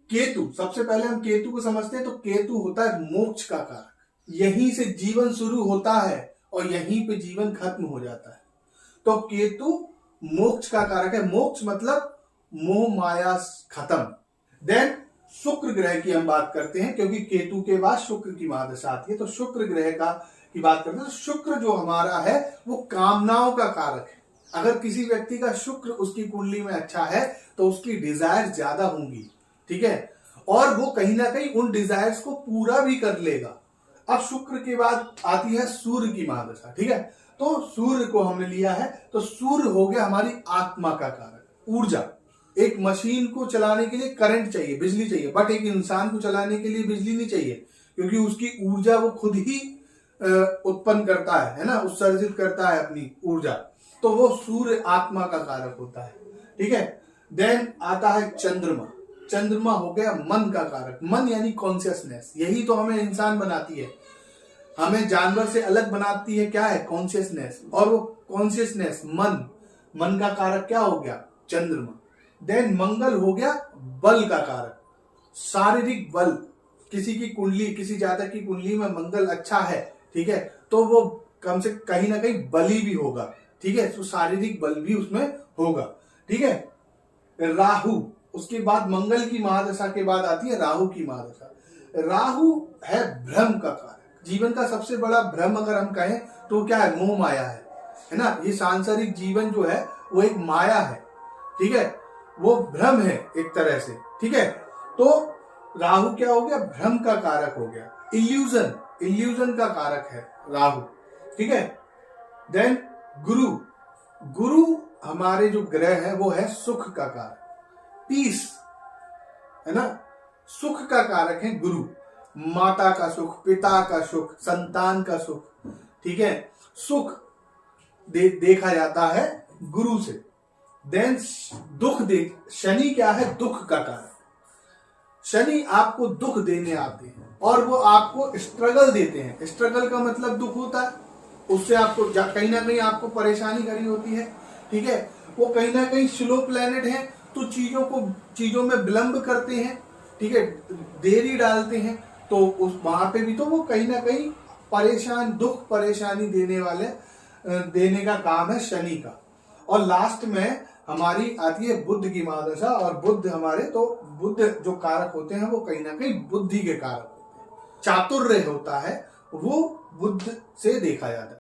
केतु, सबसे पहले हम केतु को समझते हैं। तो केतु होता है मोक्ष का कारक, यहीं से जीवन शुरू होता है और यहीं पे जीवन खत्म हो जाता है। तो केतु मोक्ष का कारक है। मोक्ष मतलब मोह माया खत्म। देन शुक्र ग्रह की हम बात करते हैं, क्योंकि केतु के बाद शुक्र की महादशा आती है। तो शुक्र ग्रह की बात करते हैं। तो शुक्र जो हमारा है वो कामनाओं का कारक है। अगर किसी व्यक्ति का शुक्र उसकी कुंडली में अच्छा है तो उसकी डिजायर ज्यादा होंगी, ठीक है, और वो कहीं ना कहीं उन डिजायर्स को पूरा भी कर लेगा। अब शुक्र के बाद आती है सूर्य की महादशा, ठीक है। तो सूर्य को हमने लिया है, तो सूर्य हो गया हमारी आत्मा का कारक, ऊर्जा। एक मशीन को चलाने के लिए करंट चाहिए, बिजली चाहिए, बट एक इंसान को चलाने के लिए बिजली नहीं चाहिए, क्योंकि उसकी ऊर्जा वो खुद ही उत्पन्न करता है ना, उत्सर्जित करता है अपनी ऊर्जा। तो वो सूर्य आत्मा का कारक होता है, ठीक है। देन आता है चंद्रमा। चंद्रमा हो गया मन का कारक। मन यानी कॉन्शियसनेस, यही तो हमें इंसान बनाती है, हमें जानवर से अलग बनाती है। क्या है? कॉन्शियसनेस। और वो कॉन्शियसनेस मन का कारक क्या हो गया? चंद्रमा। देन मंगल हो गया बल का कारक, शारीरिक बल। किसी की कुंडली, किसी जातक की कुंडली में मंगल अच्छा है, ठीक है, तो वो कम से कहीं ना कहीं बली भी होगा, ठीक है, तो शारीरिक बल भी उसमें होगा, ठीक है। राहु, उसके बाद मंगल की महादशा के बाद आती है राहु की महादशा। राहु है भ्रम का कारक। जीवन का सबसे बड़ा भ्रम अगर हम कहें तो क्या है? मोह माया है ना। ये सांसारिक जीवन जो है वो एक माया है, ठीक है, वो भ्रम है एक तरह से, ठीक है। तो राहु क्या हो गया? भ्रम का कारक हो गया। इल्यूजन का कारक है राहु, ठीक है। देन गुरु हमारे जो ग्रह है वो है सुख का कारक, पीस, है ना। सुख का कारक है गुरु। माता का सुख, पिता का सुख, संतान का सुख, ठीक है, सुख देखा जाता है गुरु से। देन शनि क्या है? दुख का कारक। शनि आपको दुख देने आते हैं और वो आपको स्ट्रगल देते हैं। स्ट्रगल का मतलब दुख होता है, उससे आपको कहीं ना कहीं आपको परेशानी खड़ी होती है, ठीक है। वो कहीं ना कहीं स्लो प्लैनेट है, तो चीजों में विलंब करते हैं, ठीक है, देरी डालते हैं। तो उस वहां पे भी तो वो कहीं ना कहीं दुख परेशानी देने का काम है शनि का। और लास्ट में हमारी आती है बुध की महादशा। और बुध जो कारक होते हैं वो कहीं ना कहीं बुद्धि के कारक होते हैं। चातुर्य होता है वो बुध से देखा जाता है।